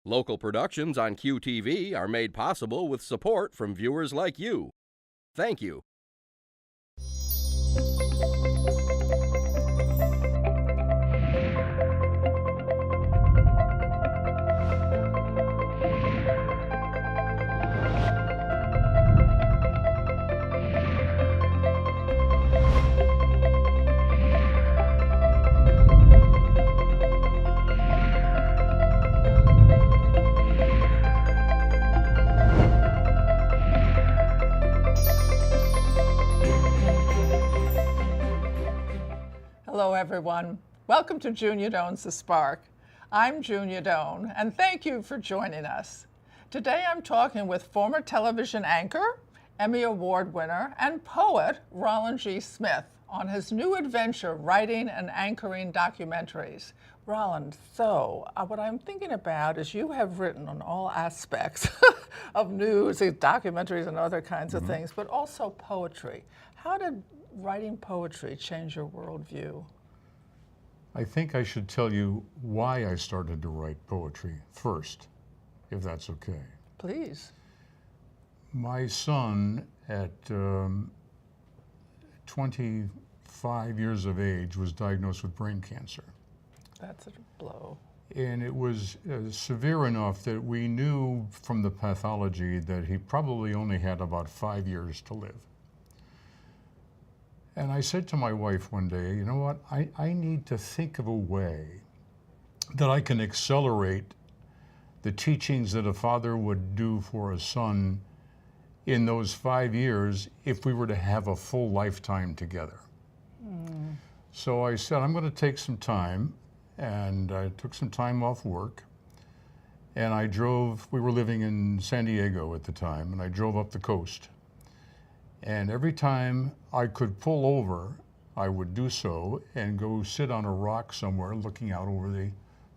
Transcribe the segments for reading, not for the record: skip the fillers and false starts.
Local productions on QTV are made possible with support from viewers like you. Thank you. Hello everyone. Welcome to Junia Doan's The Spark. I'm Junia Doan, and thank you for joining us. Today I'm talking with former television anchor, Emmy Award winner, and poet Rolland G. Smith on his new adventure writing and anchoring documentaries. Rolland, so what I'm thinking about is you have written on all aspects of news, documentaries and other kinds of things, but also poetry. How did writing poetry change your worldview? I think I should tell you why I started to write poetry first, if that's okay. Please. My son, at 25 years of age, was diagnosed with brain cancer. That's a blow. And it was severe enough that we knew from the pathology that he probably only had about 5 years to live. And I said to my wife one day, you know what, I need to think of a way that I can accelerate the teachings that a father would do for a son in those 5 years if we were to have a full lifetime together. So I said, I'm going to take some time, and I took some time off work, and I drove, we were living in San Diego at the time, and I drove up the coast. And every time I could pull over, I would do so and go sit on a rock somewhere looking out over the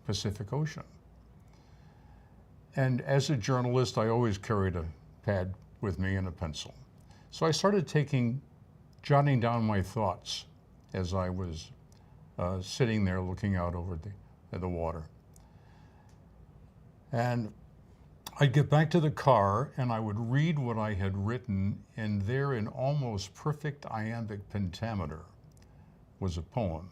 Pacific Ocean. And as a journalist, I always carried a pad with me and a pencil. So I started jotting down my thoughts as I was sitting there looking out over the water. And I'd get back to the car and I would read what I had written, and there in almost perfect iambic pentameter was a poem.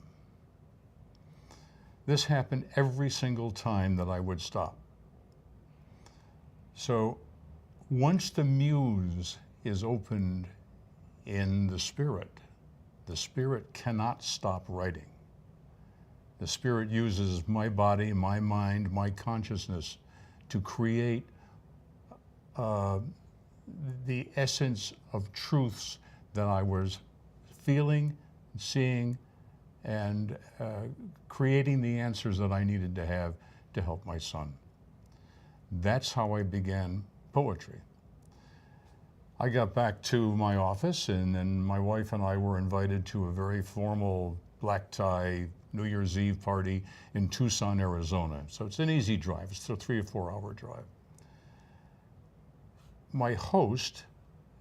This happened every single time that I would stop. So once the muse is opened in the Spirit cannot stop writing. The Spirit uses my body, my mind, my consciousness to create the essence of truths that I was feeling, seeing, and creating the answers that I needed to have to help my son. That's how I began poetry. I got back to my office, and then my wife and I were invited to a very formal black tie New Year's Eve party in Tucson, Arizona. So it's an easy drive. It's a 3 or 4 hour drive. My host,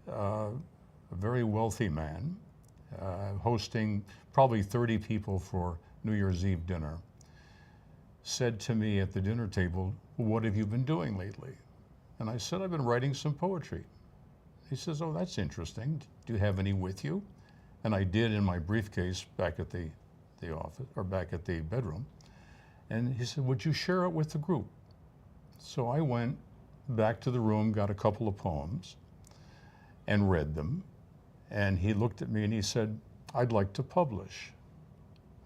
a very wealthy man, hosting probably 30 people for New Year's Eve dinner, said to me at the dinner table, "What have you been doing lately?" And I said, "I've been writing some poetry." He says, "Oh, that's interesting. Do you have any with you?" And I did in my briefcase back at the office, or back at the bedroom. And he said, "Would you share it with the group?" So I went back to the room, got a couple of poems, and read them. And he looked at me and he said, "I'd like to publish."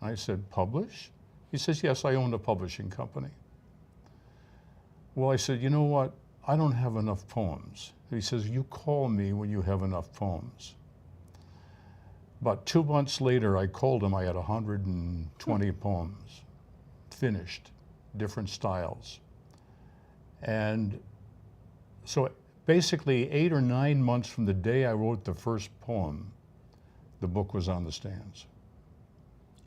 I said, "Publish?" He says, "Yes, I own a publishing company." Well, I said, "You know what? I don't have enough poems." He says, "You call me when you have enough poems." About 2 months later, I called him. I had 120 poems, finished, different styles. And so basically 8 or 9 months from the day I wrote the first poem, the book was on the stands.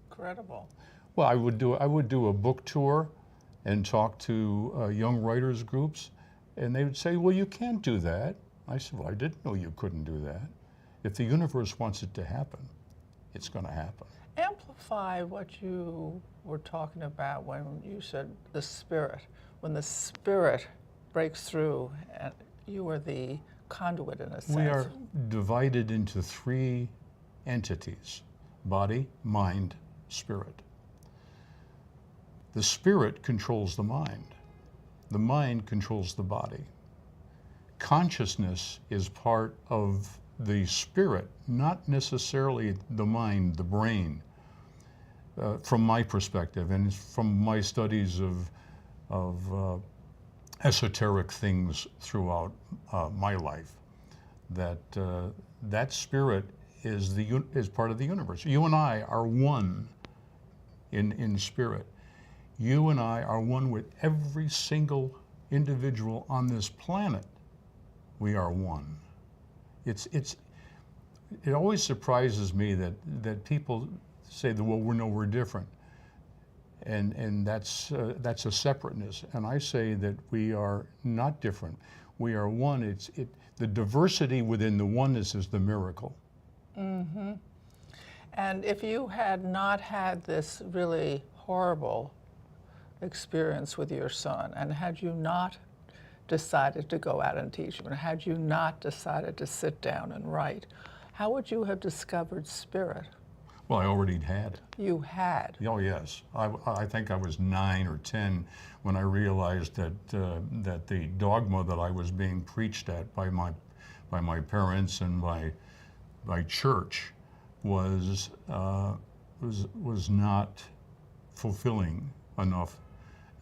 Incredible. Well, I would do a book tour and talk to young writers groups, and they would say, "Well, you can't do that." I said, "Well, I didn't know you couldn't do that. If the universe wants it to happen, it's going to happen." Amplify what you were talking about when you said the Spirit. when the spirit breaks through, and you are the conduit in a sense. We are divided into three entities: body, mind, spirit. The spirit controls the mind. The mind controls the body. Consciousness is part of the spirit, not necessarily the mind, the brain, from my perspective, and from my studies of esoteric things throughout my life, that spirit is part of the universe. You and I are one in spirit. You and I are one with every single individual on this planet. We are one. It always surprises me that people say that, well, we're different, and that's a separateness. And I say that we are not different. We are one. The diversity within the oneness is the miracle. Mm-hmm. And if you had not had this really horrible experience with your son, and had you not decided to go out and teach him, and had you not decided to sit down and write, how would you have discovered spirit? Well, I already had. You had? Oh, yes. I think I was 9 or 10 when I realized that the dogma that I was being preached at by my parents and by church was not fulfilling enough,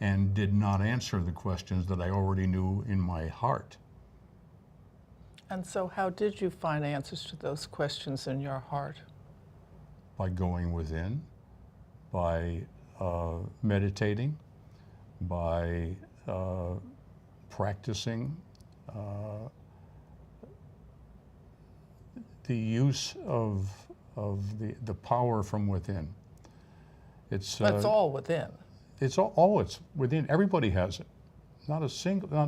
and did not answer the questions that I already knew in my heart. And so how did you find answers to those questions in your heart? By going within, by meditating, by practicing the use of the power from within. That's all within. It's within. Everybody has it. Not a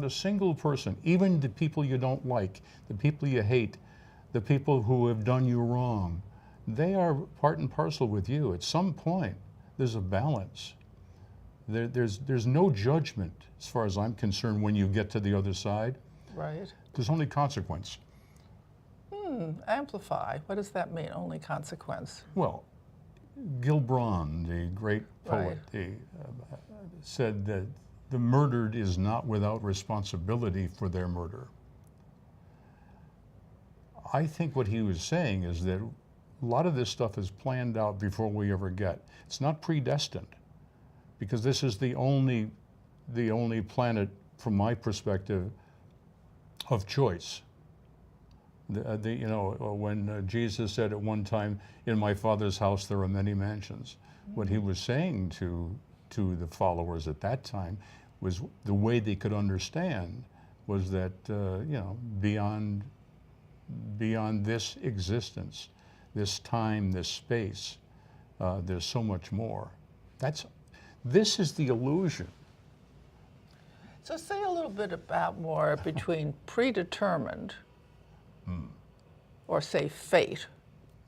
single person, even the people you don't like, the people you hate, the people who have done you wrong, they are part and parcel with you. At some point, there's a balance. There's no judgment, as far as I'm concerned, when you get to the other side. Right. There's only consequence. Amplify. What does that mean, only consequence? Well, Gilbran, the great poet, Right. Said that the murdered is not without responsibility for their murder. I think what he was saying is that a lot of this stuff is planned out before we ever get. It's not predestined, because this is the only planet, from my perspective, of choice. When Jesus said at one time, "In my Father's house there are many mansions," what he was saying to the followers at that time was, the way they could understand was that beyond this existence, this time, this space, there's so much more. This is the illusion. So say a little bit about more between predetermined, or say fate.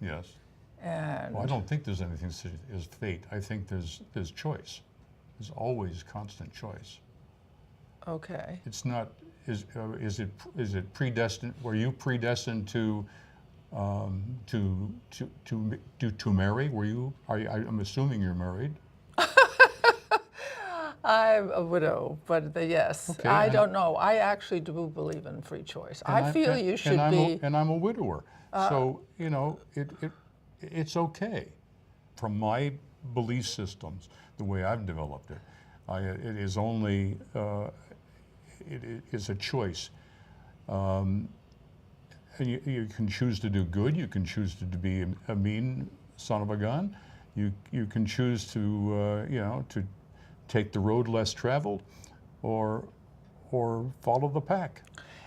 Yes. And Well, I don't think there's anything as fate. I think there's choice. There's always constant choice. okay. It's not. Is it predestined? Were you predestined to marry? Were you? I'm assuming you're married. I'm a widow, but yes, Okay, I don't know. I actually do believe in free choice. I feel you should be. And I'm a widower, so it's okay. From my belief systems, the way I've developed it, it is only it is a choice. And you can choose to do good. You can choose to be a mean son of a gun. You can choose to take the road less traveled, or follow the pack.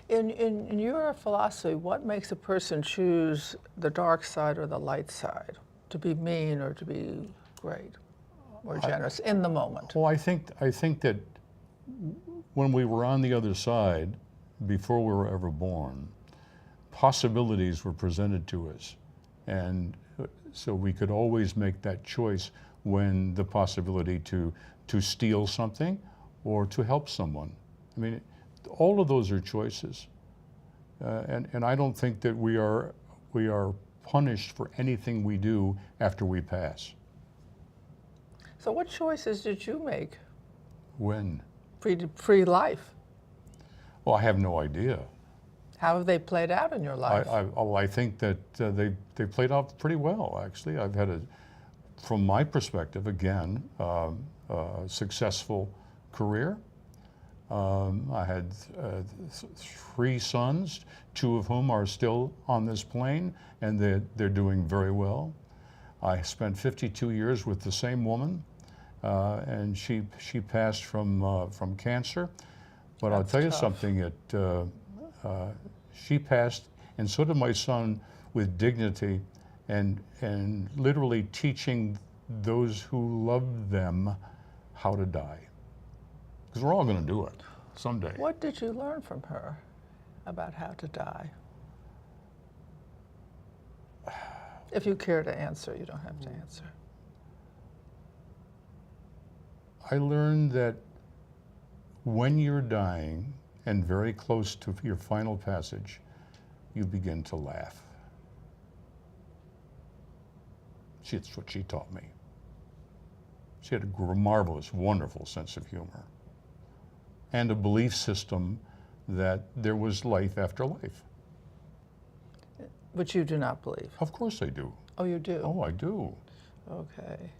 In your philosophy, what makes a person choose the dark side or the light side? To be mean or to be great or generous in the moment? Well, I think that when we were on the other side, before we were ever born, possibilities were presented to us, and so we could always make that choice when the possibility to steal something, or to help someone. I mean, all of those are choices. And I don't think that we are punished for anything we do after we pass. So what choices did you make When? pre-life? Well, I have no idea. How have they played out in your life? I think that they played out pretty well, actually. I've had from my perspective, again, a successful career. I had 3 sons, 2 of whom are still on this plane, and they're doing very well. I spent 52 years with the same woman, and she passed from cancer. But I'll tell you something, she passed, and so did my son, with dignity, and literally teaching those who loved them how to die. Because we're all going to do it someday. What did you learn from her about how to die? If you care to answer, you don't have to answer. I learned that when you're dying and very close to your final passage, you begin to laugh. That's what she taught me. She had a marvelous, wonderful sense of humor and a belief system that there was life after life. Which you do not believe. Of course I do. Oh, you do? Oh, I do. Okay.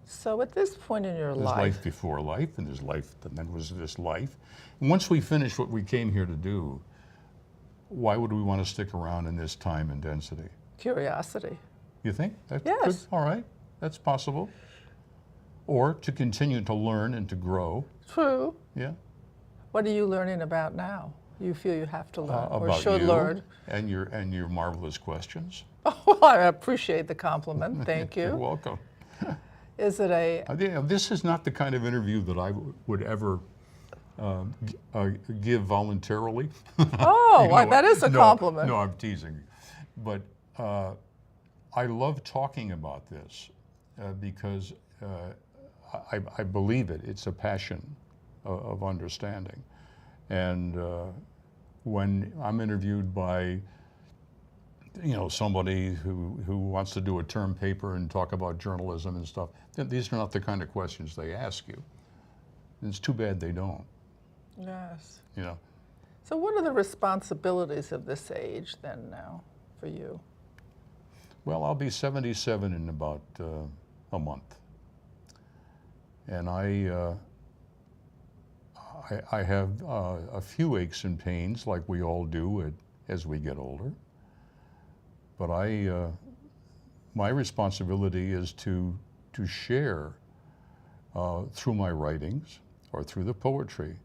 So at this point in your There's life before life, and there's life, and then was this life. And once we finish what we came here to do, why would we want to stick around in this time and density? Curiosity. You think? That's Yes. good? All right, that's possible. Or to continue to learn and to grow. True. Yeah. What are you learning about now? You feel you have to learn or About should you learn? and your marvelous questions. Oh, well, I appreciate the compliment. Thank You're you. welcome. Is it a... This is not the kind of interview that I would ever give voluntarily. Oh, why, that is a compliment. No, I'm teasing. But I love talking about this because I believe it. It's a passion of understanding. And when I'm interviewed by somebody who wants to do a term paper and talk about journalism and stuff, these are not the kind of questions they ask you. And it's too bad they don't. Yes. So what are the responsibilities of this age then now for you? Well, I'll be 77 in about a month. And I have a few aches and pains like we all do as we get older. But my responsibility is to share through my writings or through the poetry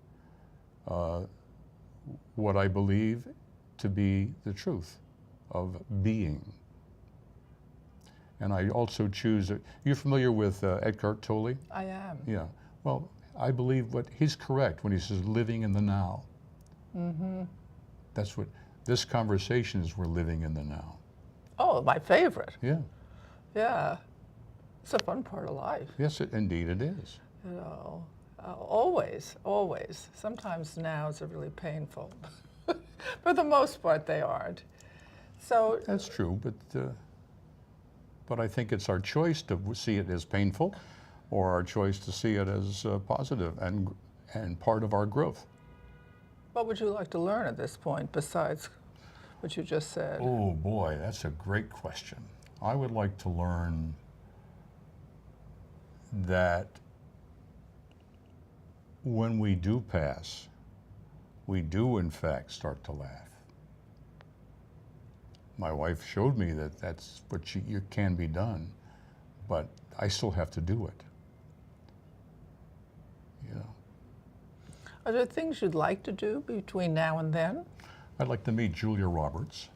what I believe to be the truth of being. And I also choose, you're familiar with Eckhart Tolle? I am. Yeah. Well, I believe he's correct when he says living in the now. Mm-hmm. That's what this conversation is. We're living in the now. Oh, my favorite. Yeah. Yeah. It's a fun part of life. Yes, indeed it is. Always, always. Sometimes nows are really painful. For the most part, they aren't. So that's true, but I think it's our choice to see it as painful, or our choice to see it as positive and part of our growth. What would you like to learn at this point besides what you just said? Oh boy, that's a great question. I would like to learn that when we do pass, we do in fact start to laugh. My wife showed me that that's what you can be done, but I still have to do it. Are there things you'd like to do between now and then? I'd like to meet Julia Roberts,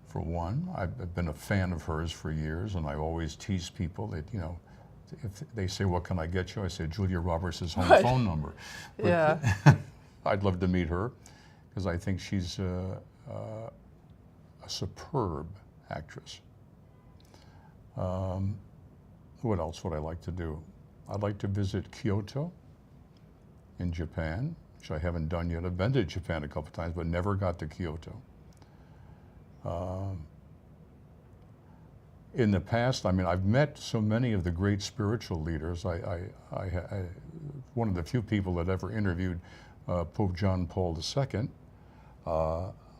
for one. I've been a fan of hers for years, and I always tease people that, if they say, what can I get you? I say, Julia Roberts' home phone number. But Yeah. I'd love to meet her, because I think she's a superb actress. What else would I like to do? I'd like to visit Kyoto in Japan, which I haven't done yet. I've been to Japan a couple times, but never got to Kyoto. In the past, I mean, I've met so many of the great spiritual leaders. One of the few people that ever interviewed Pope John Paul II.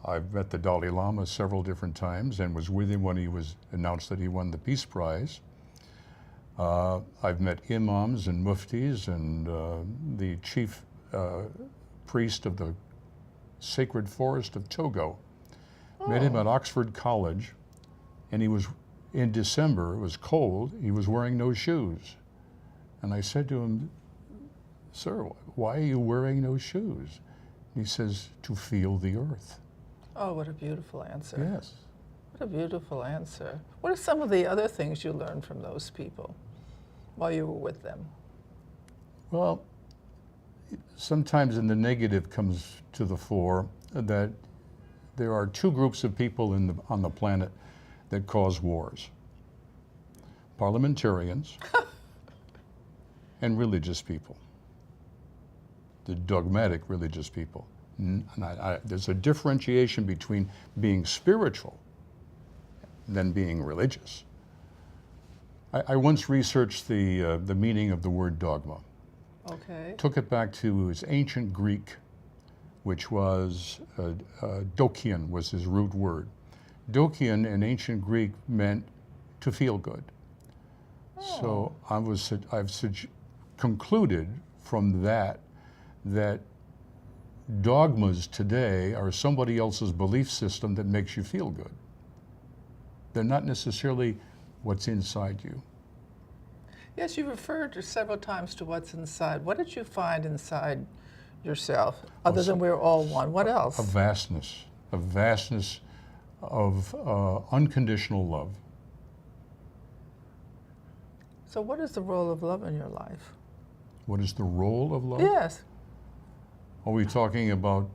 I've met the Dalai Lama several different times and was with him when he was announced that he won the Peace Prize. I've met imams and muftis and the chief priest of the Sacred Forest of Togo. Met him at Oxford College, and he was, in December, it was cold, he was wearing no shoes. And I said to him, "Sir, why are you wearing no shoes?" And he says, "To feel the earth." Oh, what a beautiful answer. Yes. What a beautiful answer. What are some of the other things you learned from those people while you were with them? Well, sometimes in the negative comes to the fore that there are two groups of people on the planet that cause wars. Parliamentarians and religious people. The dogmatic religious people. And there's a differentiation between being spiritual than being religious. I once researched the meaning of the word dogma. Okay. Took it back to his ancient Greek, which was dokian was his root word. Dokian in ancient Greek meant to feel good. So I've concluded from that dogmas today are somebody else's belief system that makes you feel good. They're not necessarily what's inside you. Yes, you referred several times to what's inside. What did you find inside yourself, other than we're all one? What else? A vastness of unconditional love. So what is the role of love in your life? What is the role of love? Yes. Are we talking about,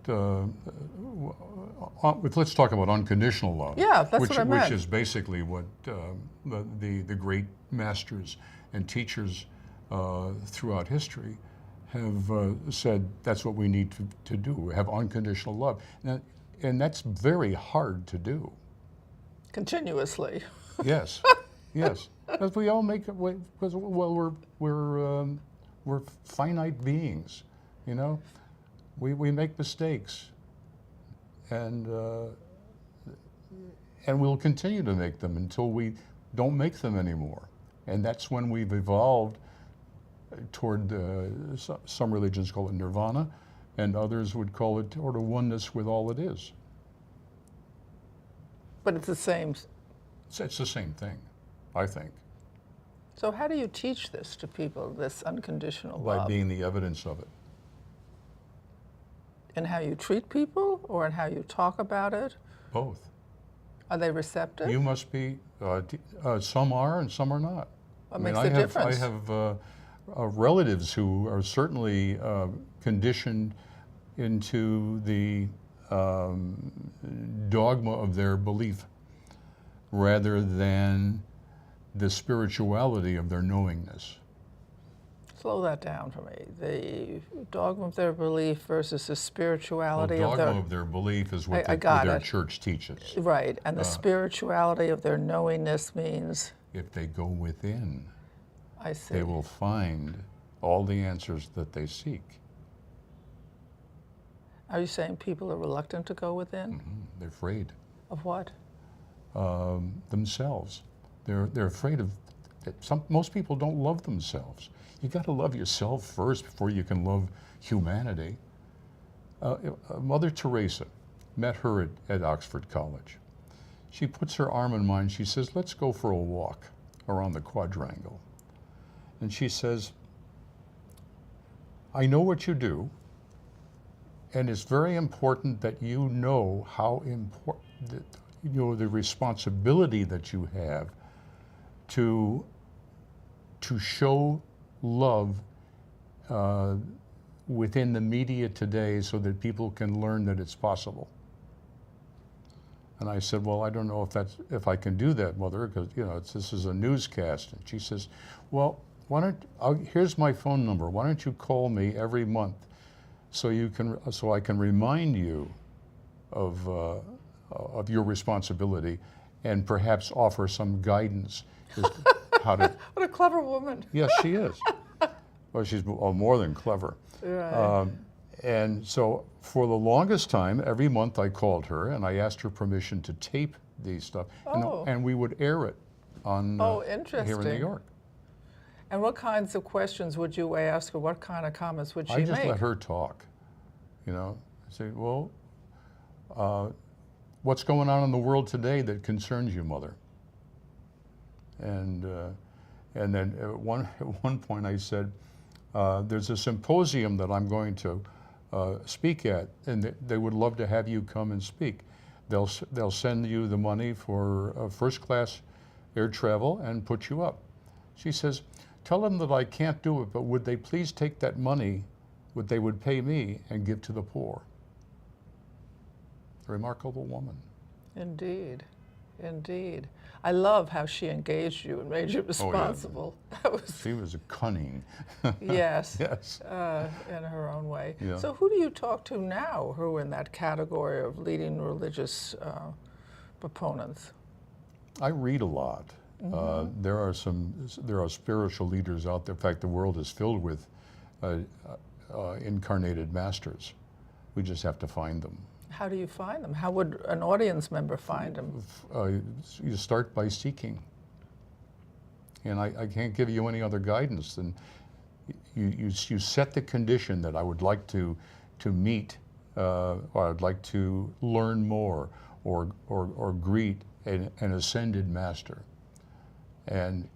let's talk about unconditional love. Yeah, that's what I meant. Which is basically what the great masters and teachers throughout history have said that's what we need to do, have unconditional love. And that's very hard to do. Continuously. Yes, yes. Because we all make it, because, well, we're finite beings, you know? We make mistakes, and we'll continue to make them until we don't make them anymore. And that's when we've evolved toward, some religions call it nirvana, and others would call it toward a oneness with all it is. But it's the same. It's the same thing, I think. So how do you teach this to people, this unconditional By love? being the evidence of it. In how you treat people, or in how you talk about it? Both. Are they receptive? You must be, some are and some are not. What makes the difference? I have relatives who are certainly conditioned into the dogma of their belief rather than the spirituality of their knowingness. Slow that down for me. The dogma of their belief versus the spirituality Well, of dogma of their belief is what their church teaches. Right, and the spirituality of their knowingness means? If they go within, I see. they will find all the answers that they seek. Are you saying people are reluctant to go within? Mm-hmm. They're afraid. Of what? Themselves. They're afraid of. Most people don't love themselves. You got to love yourself first before you can love humanity. Mother Teresa, met her at Oxford College. She puts her arm in mine. She says, "Let's go for a walk around the quadrangle." And she says, "I know what you do, and it's very important that you know how important, the responsibility that you have to show love within the media today so that people can learn that it's possible." And I said, "Well, I don't know if I can do that, Mother, because this is a newscast." And she says, "Well, here's my phone number. Why don't you call me every month so I can remind you of your responsibility, and perhaps offer some guidance as to how to. What a clever woman. Yes, she is. Well, she's more than clever. Right. And so for the longest time, every month I called her and I asked her permission to tape these stuff, and we would air it on interesting. here in New York. And what kinds of questions would you ask, or what kind of comments would she I just make? let her talk. I say, well, what's going on in the world today that concerns you, Mother? And then at one point I said, there's a symposium that I'm going to speak at, and they would love to have you come and speak. They'll send you the money for first-class air travel and put you up. She says, tell them that I can't do it, but would they please take that money, what they would pay me, and give to the poor? A remarkable woman. Indeed, indeed. I love how she engaged you and made you responsible. Oh, yeah. She was cunning. Yes. Yes. In her own way. Yeah. So who do you talk to now who are in that category of leading religious proponents? I read a lot. There are spiritual leaders out there. In fact, the world is filled with incarnated masters. We just have to find them. How do you find them? How would an audience member find them? You start by seeking. And I can't give you any other guidance than you set the condition that I would like to meet, or I'd like to learn more, or greet an ascended master. And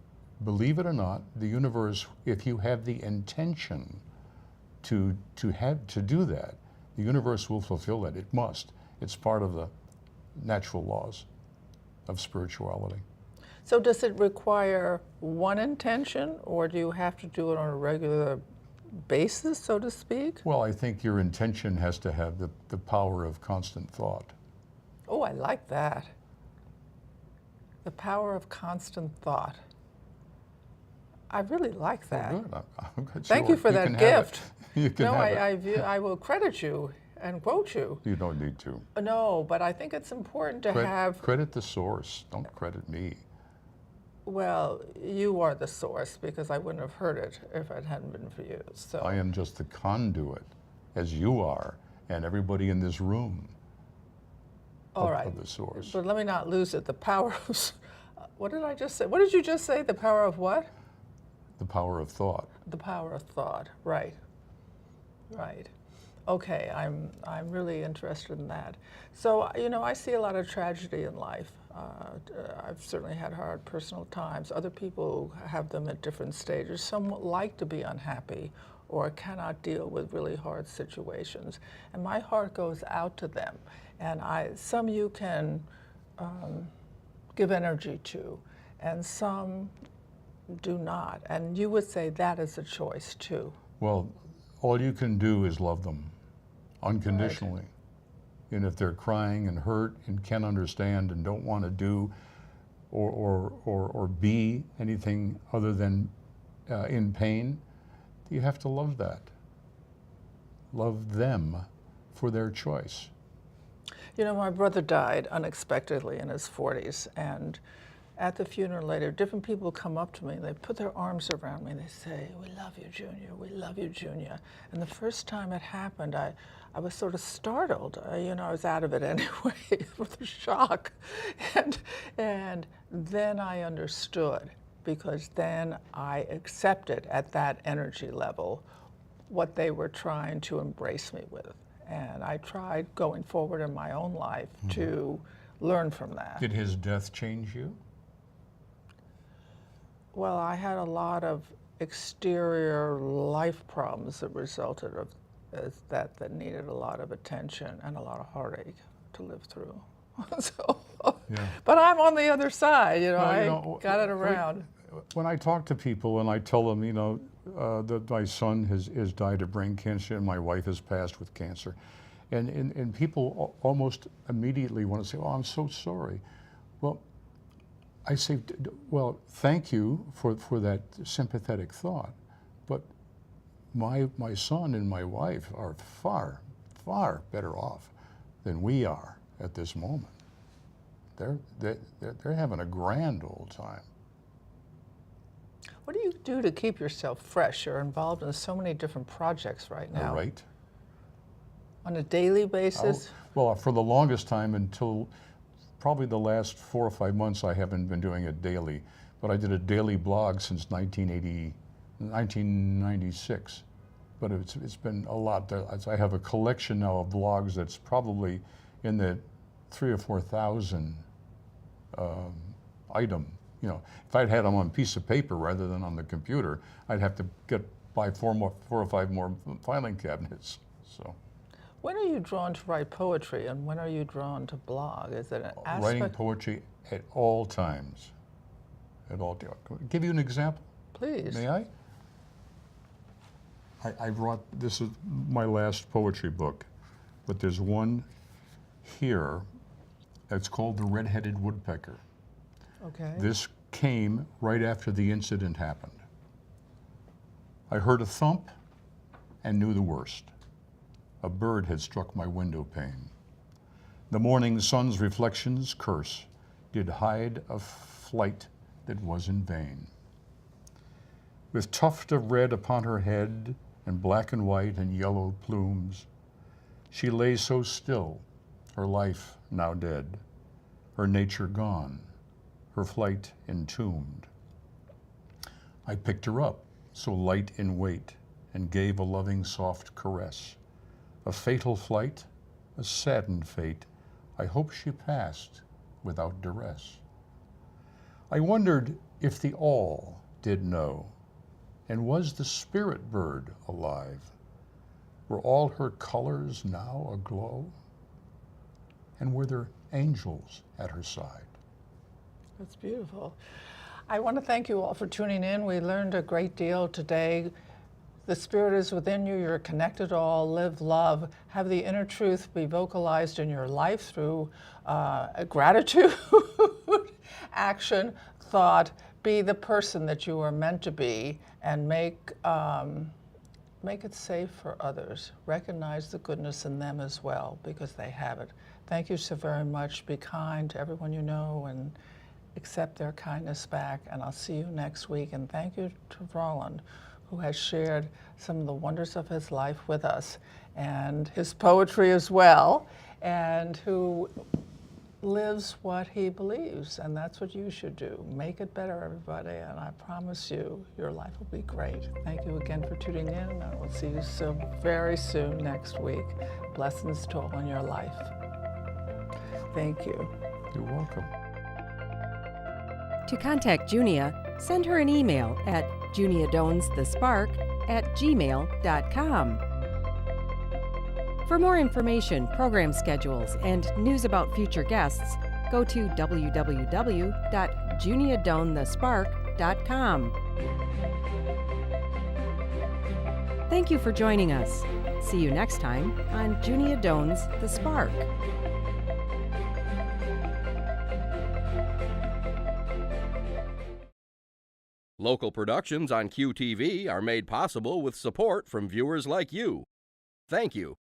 believe it or not, the universe, if you have the intention to do that, the universe will fulfill it. It must. It's part of the natural laws of spirituality. So does it require one intention, or do you have to do it on a regular basis, so to speak? Well, I think your intention has to have the power of constant thought. Oh, I like that. The power of constant thought. I really like that. Oh, good. Thank you for that gift. You can No, have it. I will credit you and quote you. You don't need to. No, but I think it's important to have, Credit the source. Don't credit me. well, you are the source, because I wouldn't have heard it if it hadn't been for you. So I am just the conduit, as you are, and everybody in this room all right. of the source. But let me not lose it. The power of, what did I just say? What did you just say? The power of what? The power of thought. The power of thought, right. Right. Okay, I'm really interested in that. So, I see a lot of tragedy in life. I've certainly had hard personal times. Other people have them at different stages. Some like to be unhappy or cannot deal with really hard situations. And my heart goes out to them. And some you can give energy to, and some do not. And you would say that is a choice too. Well, all you can do is love them unconditionally. Right. And if they're crying and hurt and can't understand and don't want to do or be anything other than in pain, you have to love that. Love them for their choice. My brother died unexpectedly in his 40s, and at the funeral later, different people come up to me, they put their arms around me, and they say, "We love you, Junia, we love you, Junia." And the first time it happened, I was sort of startled. I was out of it anyway with the shock. And then I understood, because then I accepted at that energy level what they were trying to embrace me with. And I tried going forward in my own life to learn from that. Did his death change you? Well, I had a lot of exterior life problems that resulted of that needed a lot of attention and a lot of heartache to live through. Yeah. But I'm on the other side, Well, I got it around. When I talk to people and I tell them, that my son has died of brain cancer and my wife has passed with cancer, and people almost immediately want to say, "Oh, I'm so sorry." Well, I say, well, thank you for that sympathetic thought, but my son and my wife are far, far better off than we are at this moment. They're having a grand old time. What do you do to keep yourself fresh? You're involved in so many different projects right now. Right. On a daily basis? Well, for the longest time, until probably the last 4 or 5 months, I haven't been doing it daily. But I did a daily blog since 1996. But it's been a lot. I have a collection now of blogs that's probably in the 3,000 or 4,000 item. You know, if I'd had them on a piece of paper rather than on the computer, I'd have to buy 4 or 5 more filing cabinets. So. When are you drawn to write poetry, and when are you drawn to blog? Is it an aspect? Writing poetry at all times. At all times. Give you an example? Please. May I? I brought, this is my last poetry book, but there's one here that's called The Red-Headed Woodpecker. Okay. This came right after the incident happened. I heard a thump and knew the worst. A bird had struck my window pane. The morning sun's reflections, curse, did hide a flight that was in vain. With tuft of red upon her head, and black and white and yellow plumes, she lay so still, her life now dead, her nature gone, her flight entombed. I picked her up, so light in weight, and gave a loving soft caress. A fatal flight, a saddened fate, I hope she passed without duress. I wondered if the all did know, and was the spirit bird alive? Were all her colors now aglow? And were there angels at her side? That's beautiful. I want to thank you all for tuning in. We learned a great deal today. The spirit is within you. You're connected all. Live love. Have the inner truth be vocalized in your life through gratitude, action, thought. Be the person that you are meant to be, and make it safe for others. Recognize the goodness in them as well, because they have it. Thank you so very much. Be kind to everyone you know and accept their kindness back. And I'll see you next week. And thank you to Rolland, who has shared some of the wonders of his life with us, and his poetry as well, and who lives what he believes, and that's what you should do. Make it better, everybody, and I promise you, your life will be great. Thank you again for tuning in, and I will see you so very soon next week. Blessings to all in your life. Thank you. You're welcome. To contact Junia, send her an email at juniadownsthespark@gmail.com. For more information, program schedules, and news about future guests, go to www.juniadownthespark.com. Thank you for joining us. See you next time on Junia Doan's The Spark. Local productions on QTV are made possible with support from viewers like you. Thank you.